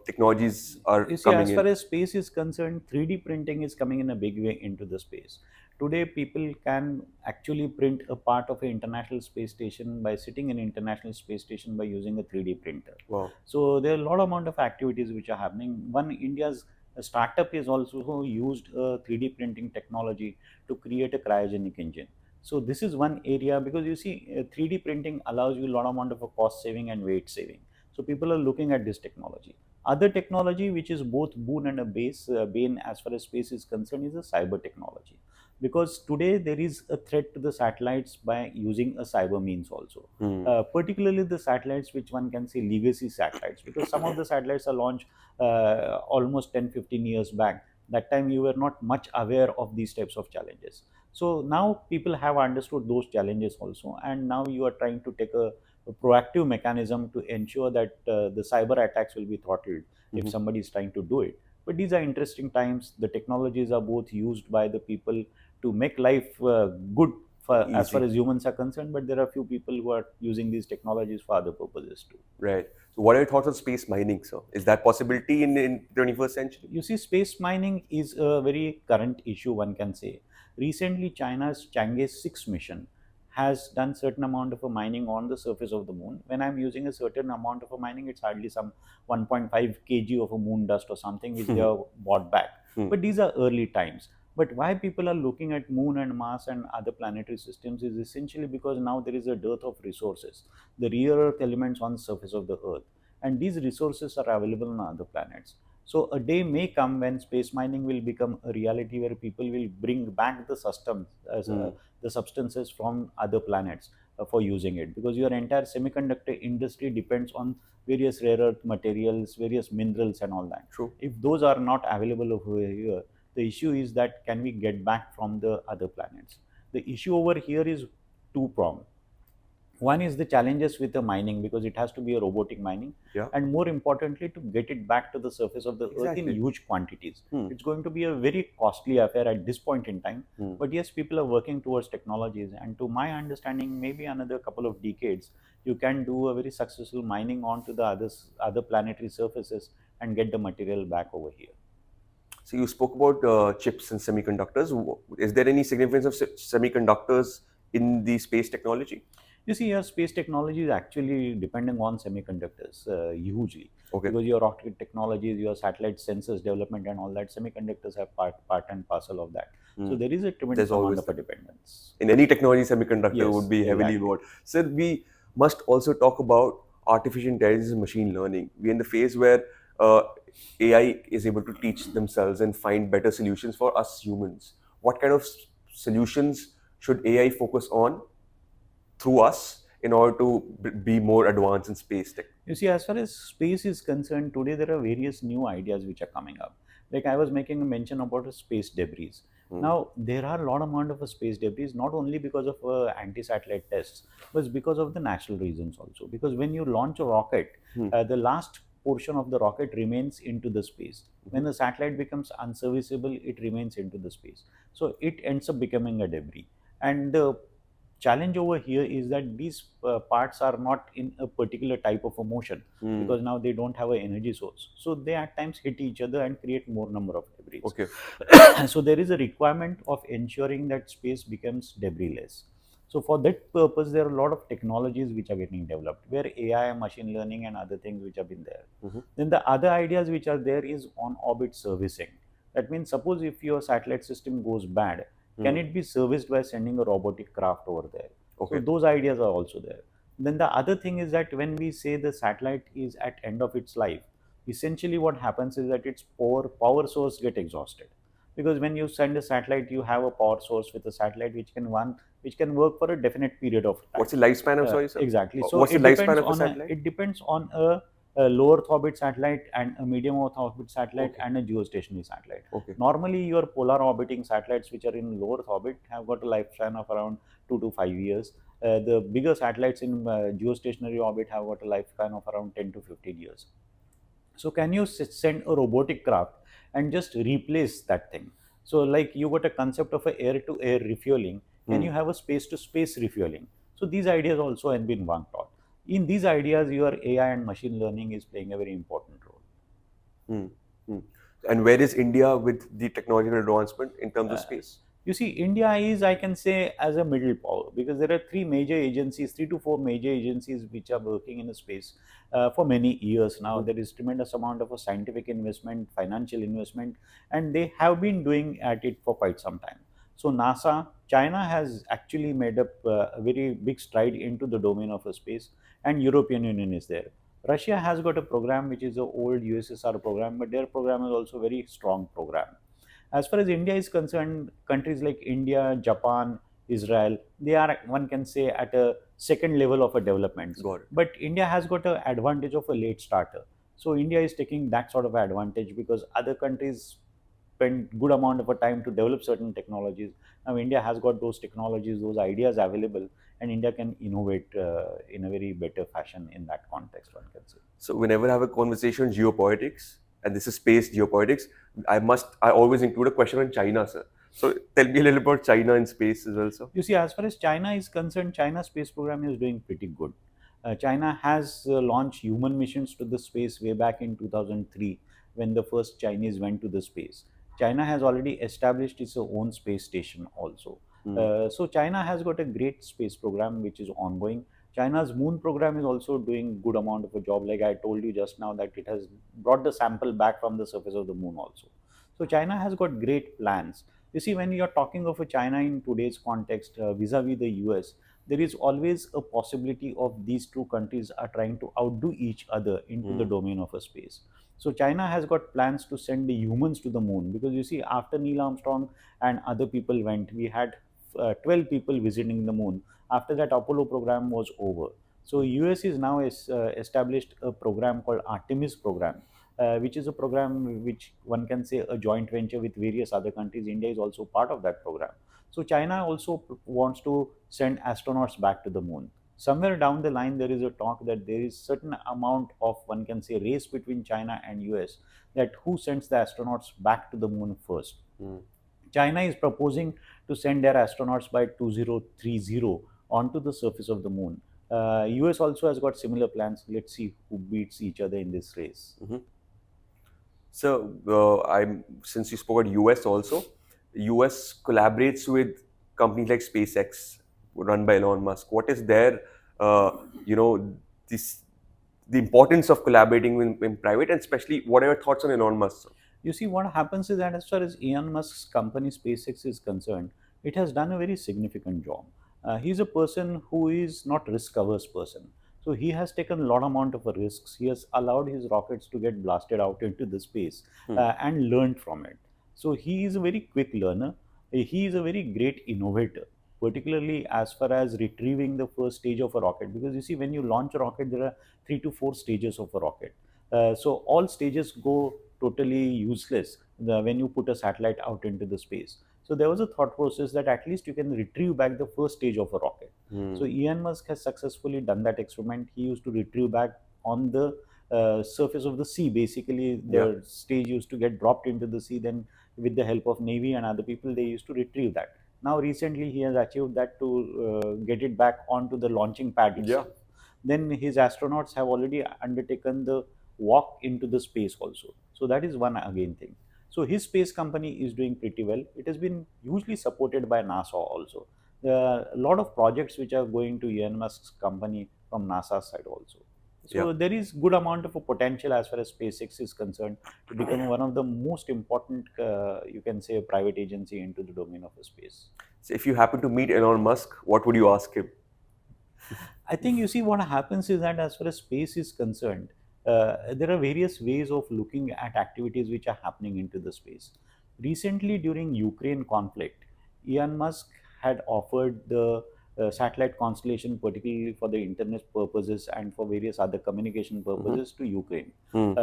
technologies are You see, coming as in? far as space is concerned, 3D printing is coming in a big way into the space. Today, people can actually print a part of an international space station by sitting in an international space station by using a 3D printer. Wow. So there are a lot amount of activities which are happening. One India's startup is also used 3D printing technology to create a cryogenic engine. So this is one area, because you see 3D printing allows you a lot amount of a cost saving and weight saving. So people are looking at this technology. Other technology which is both boon and a bane as far as space is concerned is a cyber technology, because today there is a threat to the satellites by using a cyber means also. Particularly the satellites which one can say legacy satellites, because some of the satellites are launched almost 10-15 years back. That time you were not much aware of these types of challenges. So now people have understood those challenges also, and now you are trying to take a proactive mechanism to ensure that the cyber attacks will be throttled if Mhm. somebody is trying to do it. But these are interesting times. The technologies are both used by the people to make life good for, as far Easy. as humans are concerned, but there are few people who are using these technologies for other purposes too. Right. So what are your thoughts on space mining, sir? Is that possibility in 21st century? You see, space mining is a very current issue, one can say. Recently, China's Chang'e 6 mission has done certain amount of a mining on the surface of the moon. When I'm using a certain amount of a mining, it's hardly some 1.5 kg of a moon dust or something which they Hmm. have bought back. Hmm. But these are early times. But why people are looking at moon and Mars and other planetary systems is essentially because now there is a dearth of resources, the rare earth elements on the surface of the Earth, and these resources are available on other planets. So a day may come when space mining will become a reality, where people will bring back the systems as Hmm. the substances from other planets for using it, because your entire semiconductor industry depends on various rare earth materials, various minerals, and all that. True. If those are not available over here, the issue is that can we get back from the other planets? The issue over here is two pronged. One is the challenges with the mining, because it has to be a robotic mining, Yeah. and more importantly to get it back to the surface of the earth in Exactly. huge quantities. Hmm. It's going to be a very costly affair at this point in time. Hmm. But yes, people are working towards technologies, and to my understanding, maybe another couple of decades you can do a very successful mining onto the other planetary surfaces and get the material back over here. So you spoke about chips and semiconductors. Is there any significance of semiconductors in the space technology? You see, your space technology is actually depending on semiconductors hugely, Okay. because your rocket technologies, your satellite sensors development, and all that, semiconductors are part and parcel of that. So Hmm. there is a tremendous There's amount always of a that. dependence. In any technology, semiconductor would Yes, be heavily exactly. involved. So we must also talk about artificial intelligence and machine learning. We're in the phase where uh, AI is able to teach themselves and find better solutions for us humans. What kind of solutions should AI focus on through us in order to be more advanced in space tech? You see, as far as space is concerned, today there are various new ideas which are coming up. Like I was making a mention about a space debris. Hmm. Now, there are a lot amount of a space debris, not only because of anti-satellite tests, but because of the natural reasons also. Because when you launch a rocket, Hmm. the last portion of the rocket remains into the space. When Mhm. the satellite becomes unserviceable, it remains into the space. So it ends up becoming a debris. And the challenge over here is that these parts are not in a particular type of a motion, Hmm. because now they don't have an energy source, so they at times hit each other and create more number of debris. Okay. So there is a requirement of ensuring that space becomes debris less. So for that purpose there are a lot of technologies which are getting developed, where AI, machine learning, and other things which have been there. Mhm. Then the other ideas which are there is on orbit servicing. That means, suppose if your satellite system goes bad, can Hmm. it be serviced by sending a robotic craft over there? So Okay. those ideas are also there. Then the other thing is that when we say the satellite is at end of its life, essentially what happens is that its power source get exhausted, because when you send a satellite, you have a power source with a satellite which can work for a definite period of time. What's the lifespan? I'm sorry, sir. Exactly. So What's the lifespan of a satellite? it depends on a low Earth orbit satellite and a medium Earth orbit satellite Okay. and a geostationary satellite. Okay. Normally, your polar orbiting satellites, which are in low Earth orbit, have got a lifespan of around 2 to 5 years. The bigger satellites in geostationary orbit have got a lifespan of around 10 to 15 years. So can you send a robotic craft and just replace that thing? So like you got a concept of a air to air refueling, can Hmm. you have a space to space refueling? So these ideas also have been worked on. In these ideas, your AI and machine learning is playing a very important role. Hmm. Hmm. And where is India with the technological advancement in terms of Uh, space? You see, India is, I can say, as a middle power, because there are three major agencies, three to four major agencies which are working in the space for many years now. Mhm. There is tremendous amount of a scientific investment, financial investment, and they have been doing at it for quite some time. So NASA, China has actually made up a very big stride into the domain of a space, and European Union is there. Russia has got a program which is the old USSR program, but their program is also very strong program. As far as India is concerned, countries like India, Japan, Israel, they are, one can say, at a second level of a development. Got it. But India has got an advantage of a late starter. So India is taking that sort of advantage because other countries spend good amount of a time to develop certain technologies. Now India has got those technologies, those ideas available, and India can innovate in a very better fashion in that context, one can say. So whenever I have a conversation on geopolitics, and this is space geopolitics, I always include a question on China, sir. So tell me a little about China and space as well, sir. You see, as far as China is concerned, China's space program is doing pretty good. China has launched human missions to the space way back in 2003 when the first Chinese went to the space. China has already established its own space station also. Hmm. So China has got a great space program which is ongoing. China's moon program is also doing good amount of a job. Like I told you just now, that it has brought the sample back from the surface of the moon also. So China has got great plans. You see, when you're talking of a China in today's context vis-a-vis the US, there is always a possibility of these two countries are trying to outdo each other into the Hmm. domain of a space. So China has got plans to send the humans to the moon, because you see, after Neil Armstrong and other people went, we had 12 people visiting the moon. After that, Apollo program was over. So US is now established a program called Artemis program, which is a program which one can say a joint venture with various other countries. India is also part of that program. So China also wants to send astronauts back to the moon. Somewhere down the line, there is a talk that there is certain amount of, one can say, race between China and US, that who sends the astronauts back to the moon first. Hmm. China is proposing to send their astronauts by 2030 onto the surface of the moon. US also has got similar plans. Let's see who beats each other in this race. Mhm. So, I'm since you spoke about US also, US collaborates with companies like SpaceX, run by Elon Musk. What is their, uh, you know, this the importance of collaborating in private, and especially what are your thoughts on Elon Musk, sir? You see, what happens is that as far as Elon Musk's company SpaceX is concerned, it has done a very significant job. He's a person who is not risk averse person. So he has taken a lot amount of risks. He has allowed his rockets to get blasted out into the space Hmm. and learned from it. So he is a very quick learner. He is a very great innovator, particularly as far as retrieving the first stage of a rocket. Because you see, when you launch a rocket, there are three to four stages of a rocket. So all stages go totally useless when you put a satellite out into the space. So there was a thought process that at least you can retrieve back the first stage of a rocket. So Hmm. Elon Musk has successfully done that experiment. He used to retrieve back on the surface of the sea. Basically, Yeah. the stage used to get dropped into the sea. Then, with the help of Navy and other people, they used to retrieve that. Now, recently, he has achieved that to get it back onto the launching pad Yeah. itself. Then his astronauts have already undertaken the walk into the space also. So that is one again thing. So his space company is doing pretty well. It has been hugely supported by NASA also. There are a lot of projects which are going to Elon Musk's company from NASA side also. Yeah. So there is good amount of a potential as far as SpaceX is concerned to become one of the most important, you can say, private agency into the domain of space. So if you happen to meet Elon Musk, what would you ask him? I think, you see, what happens is that as far as space is concerned, there are various ways of looking at activities which are happening into the space. Recently, during Ukraine conflict, Elon Musk had offered the satellite constellation, particularly for the internet purposes and for various other communication Hmm. purposes, to Ukraine. Hmm.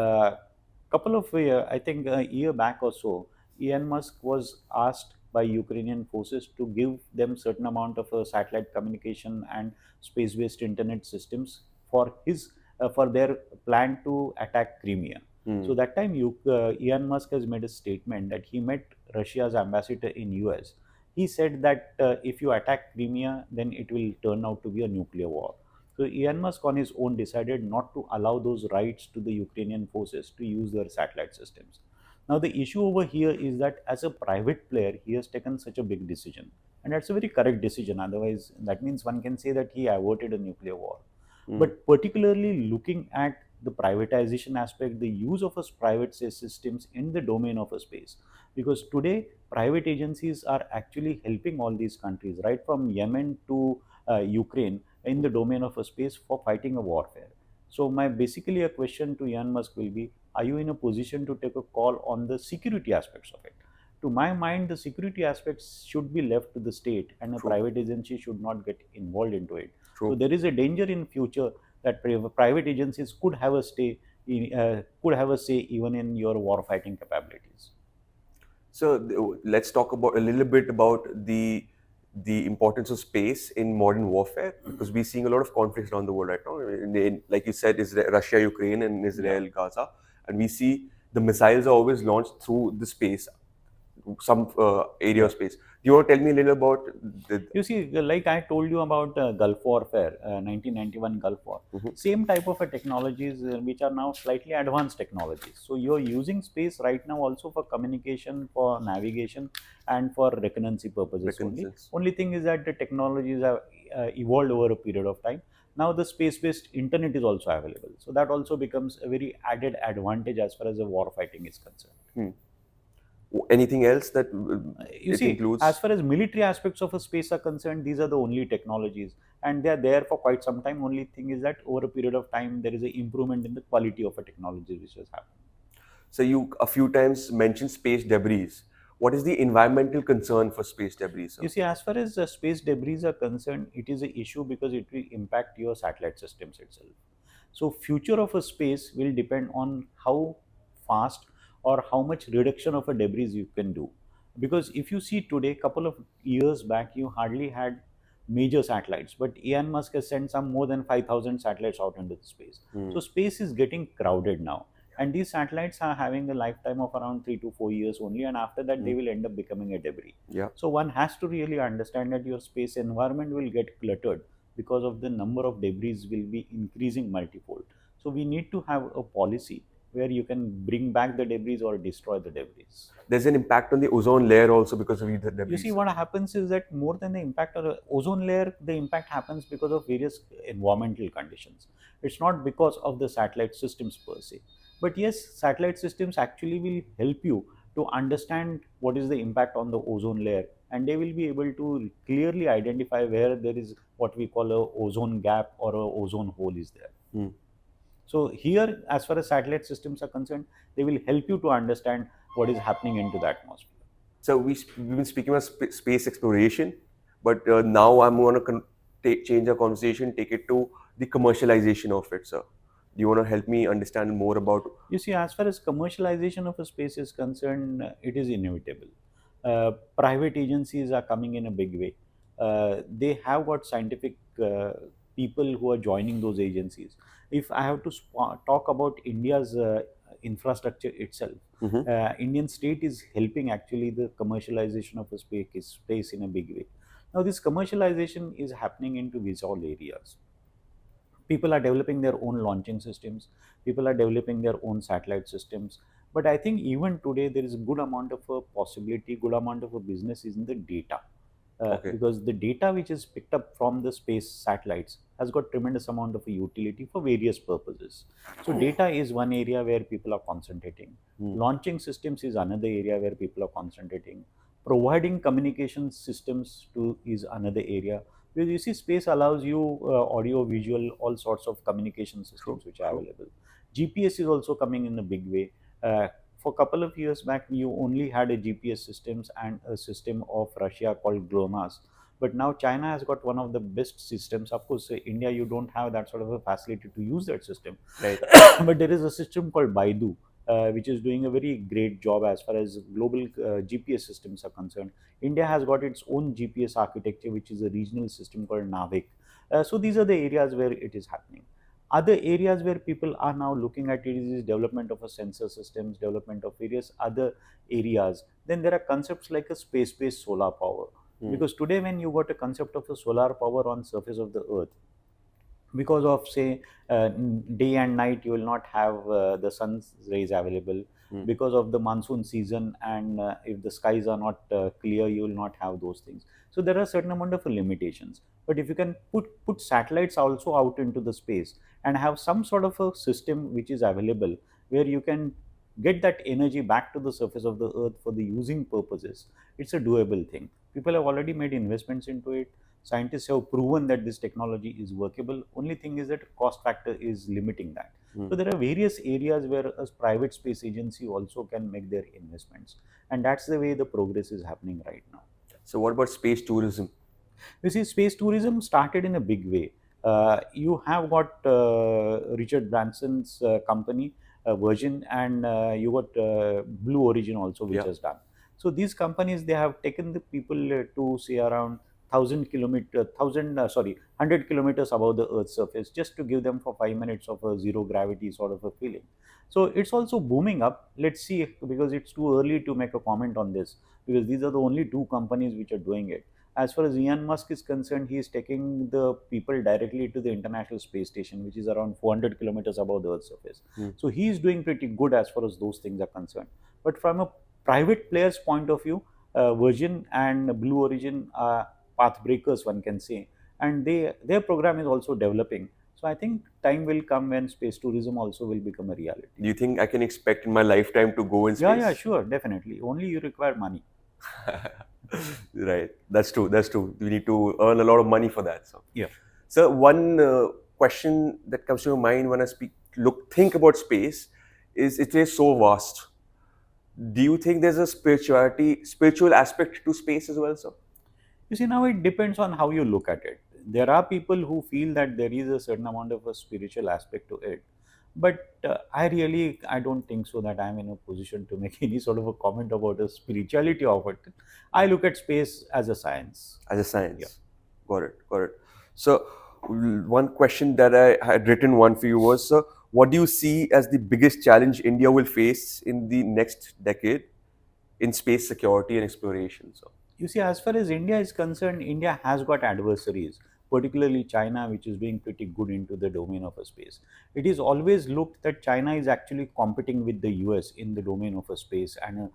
Couple of I think a year back or so, Elon Musk was asked by Ukrainian forces to give them certain amount of satellite communication and space-based internet systems for his for their plan to attack Crimea. Hmm. So that time, Elon Musk has made a statement that he met Russia's ambassador in US. He said that if you attack Crimea, then it will turn out to be a nuclear war. So Elon Musk on his own decided not to allow those rights to the Ukrainian forces to use their satellite systems. Now the issue over here is that as a private player, he has taken such a big decision, and that's a very correct decision. Otherwise, that means one can say that he averted a nuclear war. Hmm. But particularly looking at the privatization aspect, the use of a private systems in the domain of a space, because today private agencies are actually helping all these countries, right from Yemen to Ukraine, in the domain of a space for fighting a warfare. So my basically a question to Elon Musk will be: are you in a position to take a call on the security aspects of it? To my mind, the security aspects should be left to the state, and a True. private agency should not get involved into it. So True. there is a danger in future that private agencies could have a could have a say even in your war fighting capabilities. So let's talk about a little bit about the importance of space in modern warfare, because we're seeing a lot of conflicts around the world right now. Like you said, Israel, Russia, Ukraine, and Yeah. Israel, Gaza, and we see the missiles are always launched through the space, some area Yeah. of space. Do you want to tell me a little about the? You see, like I told you about Gulf Warfare, 1991 Gulf War, Mhm. same type of technologies which are now slightly advanced technologies. So you're using space right now also for communication, for navigation, and for recurrency purposes only. Reconnaissance? Only thing is that the technologies have evolved over a period of time. Now the space-based internet is also available. So that also becomes a very added advantage as far as the war fighting is concerned. Hmm. Anything else that You it see, as includes? far as military aspects of a space are concerned, these are the only technologies, and they are there for quite some time. Only thing is that over a period of time, there is an improvement in the quality of a technology which has happened. So you a few times mentioned space debris. What is the environmental concern for space debris, sir? You see, as far as space debris are concerned, it is an issue because it will impact your satellite systems itself. So, future of a space will depend on how fast or how much reduction of a debris you can do. Because if you see today, couple of years back, you hardly had major satellites, but Elon Musk has sent some more than 5,000 satellites out into the space. Hmm. So, space is getting crowded now. And these satellites are having a lifetime of around 3 to 4 years only, and after that, Hmm. they will end up becoming a debris. Yeah. So, one has to really understand that your space environment will get cluttered because of the number of debris will be increasing multifold. So we need to have a policy where you can bring back the debris or destroy the debris. There's an impact on the ozone layer also because of the You debris, see, sir. what happens is that more than the impact on the ozone layer, the impact happens because of various environmental conditions. It's not because of the satellite systems per se. But yes, satellite systems actually will help you to understand what is the impact on the ozone layer, and they will be able to clearly identify where there is what we call a ozone gap or a ozone hole is there. Hmm. So here, as far as satellite systems are concerned, they will help you to understand what is happening into the atmosphere. So we've been speaking about space exploration, but now I'm going to change our conversation, take it to the commercialization of it, sir. Do you want to help me understand more about? You see, as far as commercialization of a space is concerned, it is inevitable. Private agencies are coming in a big way. They have got scientific people who are joining those agencies. If I have to talk about India's infrastructure itself, Mhm. Indian state is helping actually the commercialization of a space in a big way. Now, this commercialization is happening into these all areas. People are developing their own launching systems, people are developing their own satellite systems, but I think even today there is a good amount of a possibility, good amount of a business is in the data, Okay. because the data which is picked up from the space satellites has got tremendous amount of a utility for various purposes. So data is one area where people are concentrating, Hmm. launching systems is another area where people are concentrating, providing communication systems to is another area, because you see space allows you audio visual all sorts of communication True. systems which are True. available. GPS is also coming in a big way. For a couple of years back you only had a GPS systems and a system of Russia called GLONASS, but now China has got one of the best systems. Of course, India you don't have that sort of a facility to use that system, Right. but there is a system called Baidu, which is doing a very great job as far as global GPS systems are concerned. India has got its own GPS architecture, which is a regional system called Navik. So these are the areas where it is happening. Other areas where people are now looking at it is development of a sensor systems, development of various other areas. Then there are concepts like a space-based solar power. Hmm. Because today, when you got a concept of a solar power on surface of the earth, because of say day and night you will not have the sun's rays available, because of the monsoon season, and if the skies are not clear, you will not have those things. So there are certain amount of limitations. But if you can put satellites also out into the space and have some sort of a system which is available, where you can get that energy back to the surface of the earth for the using purposes, it's a doable thing. People have already made investments into it. Scientists have proven that this technology is workable. Only thing is that cost factor is limiting that. So there are various areas where a private space agency also can make their investments, and that's the way the progress is happening right now. So what about space tourism? You see, space tourism started in a big way. You have got Richard Branson's company, Virgin, and you got Blue Origin also, which Yeah. has done. So these companies, they have taken the people to say around 1,000 kilometer, 100 kilometers above the Earth's surface, just to give them for 5 minutes of a zero gravity sort of a feeling. So it's also booming up. Let's see, because it's too early to make a comment on this, because these are the only two companies which are doing it. As far as Elon Musk is concerned, he is taking the people directly to the International Space Station, which is around 400 kilometers above the Earth's surface. So he is doing pretty good as far as those things are concerned. But from a private player's point of view, Virgin and Blue Origin are path breakers, one can say, and their program is also developing. So I think time will come when space tourism also will become a reality. Do you think I can expect in my lifetime to go in Yeah, space? yeah, sure, definitely. Only you require money. Right. That's true. That's true. We need to earn a lot of money for that. So, Yeah. so one question that comes to my mind when I think about space is it is so vast. Do you think there's a spiritual aspect to space as well, sir? You see, now it depends on how you look at it. There are people who feel that there is a certain amount of a spiritual aspect to it, but I don't think so that I'm in a position to make any sort of a comment about the spirituality of it. I look at space as a science. As a Yeah. science. Got it. Got it. So, one question that I had written one for you was, sir, what do you see as the biggest challenge India will face in the next decade in space security and exploration, sir? You see, as far as India is concerned, India has got adversaries, particularly China, which is doing pretty good into the domain of a space. It is always looked that China is actually competing with the US in the domain of a space, and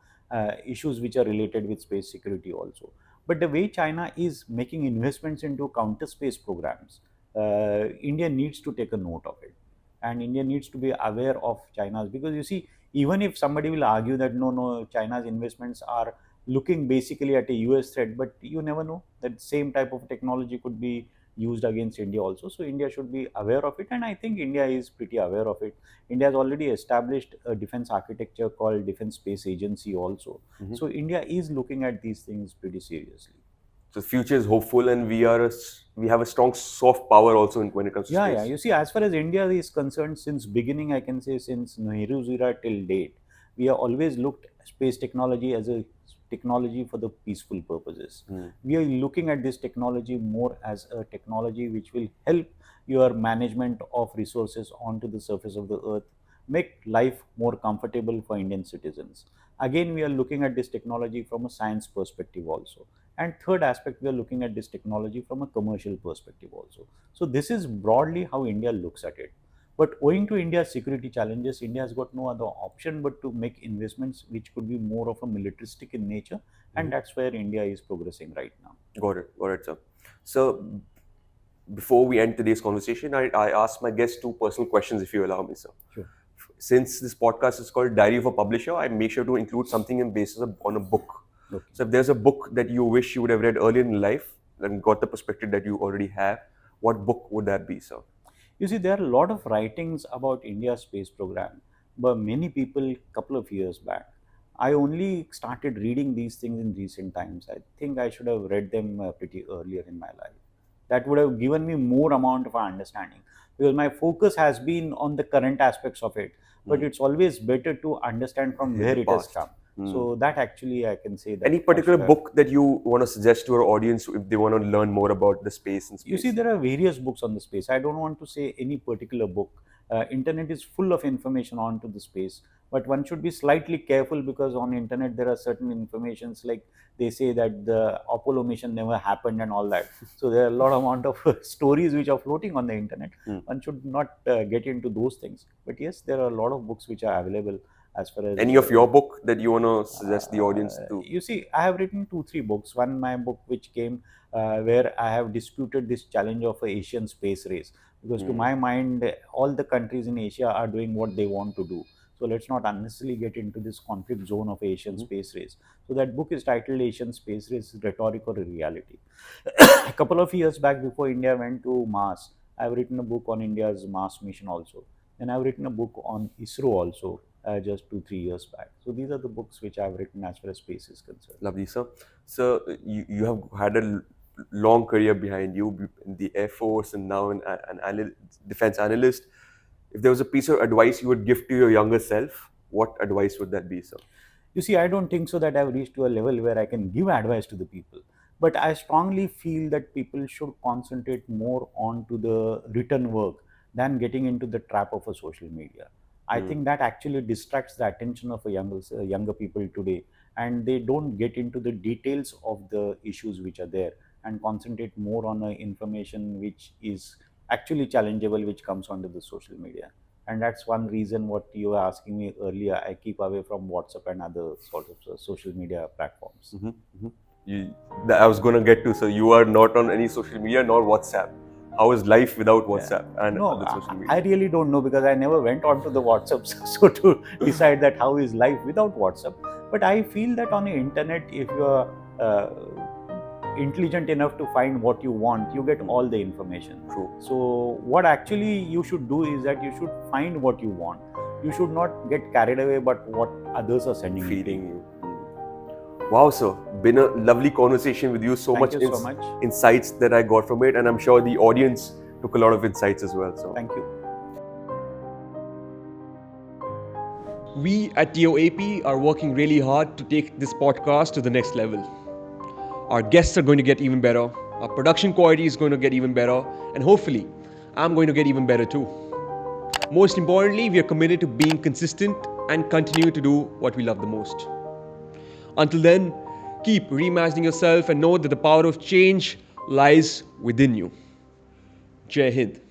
issues which are related with space security also. But the way China is making investments into counter space programs, India needs to take a note of it. And India needs to be aware of China's, because you see, even if somebody will argue that no, China's investments are looking basically at a US threat, but you never know that same type of technology could be used against India also. So India should be aware of it, and I think India is pretty aware of it. India has already established a defense architecture called Defense Space Agency also. So India is looking at these things pretty seriously. So, the future is hopeful, and we have a strong soft power also when it comes to Yeah, yeah. space. You see, as far as India is concerned, since beginning, I can say since Nehru's era till date, we have always looked space technology as a technology for the peaceful purposes. We are looking at this technology more as a technology which will help your management of resources onto the surface of the earth, make life more comfortable for Indian citizens. Again, we are looking at this technology from a science perspective also. And third aspect, we are looking at this technology from a commercial perspective also. So this is broadly how India looks at it. But owing to India's security challenges, India has got no other option but to make investments which could be more of a militaristic in nature, and that's where India is progressing right now. Got it, sir. So, before we end today's conversation, I ask my guests two personal questions, if you allow me, sir. Sure. Since this podcast is called Diary of a Publisher, I make sure to include something in basis on a book. Okay. So, if there's a book that you wish you would have read earlier in life and got the perspective that you already have, what book would that be, sir? You see, there are a lot of writings about India's space program by many people couple of years back. I only started reading these things in recent times. I think I should have read them pretty earlier in my life. That would have given me more amount of understanding, because my focus has been on the current aspects of it. But it's always better to understand from In where the it has past. come. So that actually I can say that Any I particular should have. book that you want to suggest to our audience if they want to learn more about the space and You space? see, there are various books on the space. I don't want to say any particular book. Internet is full of information onto the space, but one should be slightly careful, because on internet there are certain informations like they say that the Apollo mission never happened and all that. So there are a lot amount of stories which are floating on the internet. One should not get into those things. But yes, there are a lot of books which are available. as far as Any of your book that you want to suggest the audience to? you see, I have written 2 3 books. One, my book which came where I have disputed this challenge of a Asian space race, because to my mind all the countries in Asia are doing what they want to do. So let's not unnecessarily get into this conflict zone of Asian space race. So that book is titled Asian Space Race: Rhetoric or Reality. A couple of years back, before India went to Mars, I've written a book on India's Mars mission also. Then I've written a book on ISRO also, just 2 3 years back. So these are the books which I've written as far as space is concerned. Lovely, sir. So you have had a long career behind you in the Air Force and now an defense analyst. If there was a piece of advice you would give to your younger self, what advice would that be, sir? You see, I don't think so that I've reached to a level where I can give advice to the people. But I strongly feel that people should concentrate more on to the written work than getting into the trap of a social media. I think that actually distracts the attention of a younger people today, and they don't get into the details of the issues which are there and concentrate more on information which is actually challengeable, which comes onto the social media. And that's one reason what you were asking me earlier, I keep away from WhatsApp and other sort of social media platforms. You, that I was going to get to. So you are not on any social media nor WhatsApp. How is life without WhatsApp and No, other social I media? really don't know, because I never went on to the WhatsApps so to decide that how is life without WhatsApp. But I feel that on the internet, if you are intelligent enough to find what you want, you get all the information. True. So what actually you should do is that you should find what you want. You should not get carried away but what others are sending it to Feeding you. you. Wow, sir. Been a lovely conversation with you. So Thank much you so much. insights that I got from it, and I'm sure the audience took a lot of insights as well. So Thank you. We at TOAP are working really hard to take this podcast to the next level. Our guests are going to get even better, our production quality is going to get even better, and hopefully, I'm going to get even better too. Most importantly, we are committed to being consistent and continue to do what we love the most. Until then, keep reimagining yourself and know that the power of change lies within you. Jai Hind.